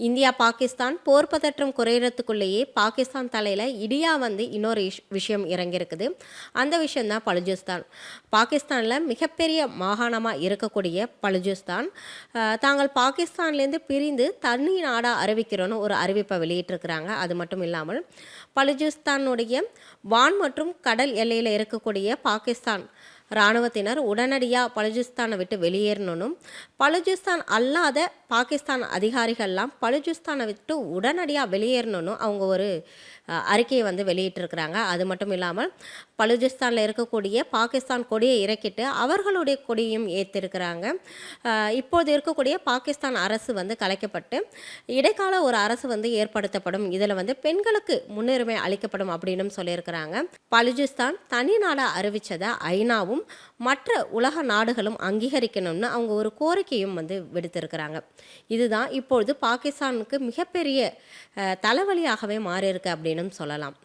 India Pakistan போர் பதற்றம் குறையறதுக்குள்ளேயே பாகிஸ்தான் தலையில் இடியா இன்னொரு விஷயம் இறங்கியிருக்குது. அந்த விஷயந்தான் பலுஜிஸ்தான். பாகிஸ்தானில் மிகப்பெரிய மாகாணமாக இருக்கக்கூடிய பலுஜிஸ்தான் தாங்கள் பாகிஸ்தான்லேருந்து பிரிந்து தனி நாடாக அறிவிக்கிறோன்னு ஒரு அறிவிப்பை வெளியிட்டிருக்கிறாங்க. அது மட்டும் இல்லாமல் பலுஜிஸ்தானுடைய வான் மற்றும் கடல் எல்லையில் இருக்கக்கூடிய பாகிஸ்தான் இராணுவத்தினர் உடனடியாக பலுஜிஸ்தானை விட்டு வெளியேறணும். பலுஜிஸ்தான் அல்லாத பாகிஸ்தான் அதிகாரிகள்லாம் பலுஜிஸ்தானை விட்டு உடனடியாக வெளியேறணும் அவங்க ஒரு அறிக்கையை வெளியிட்டிருக்கிறாங்க. அது மட்டும் இல்லாமல் பலுஜிஸ்தானில் இருக்கக்கூடிய பாகிஸ்தான் கொடியை இறக்கிட்டு அவர்களுடைய கொடியும் ஏற்றிருக்கிறாங்க. இப்போது இருக்கக்கூடிய பாகிஸ்தான் அரசு கலைக்கப்பட்டு இடைக்கால ஒரு அரசு ஏற்படுத்தப்படும். இதில் பெண்களுக்கு முன்னுரிமை அளிக்கப்படும் அப்படின்னு சொல்லியிருக்கிறாங்க. பலுஜிஸ்தான் தனி நாடாக அறிவித்ததை ஐநாவும் மற்ற உலக நாடுகளும் அங்கீகரிக்கணும்னு அவங்க ஒரு கோரிக்கையும் விடுத்திருக்கிறாங்க. இதுதான் இப்பொழுது பாகிஸ்தானுக்கு மிகப்பெரிய தலைவலியாகவே மாறியிருக்கு அப்படின்னு சொல்லலாம்.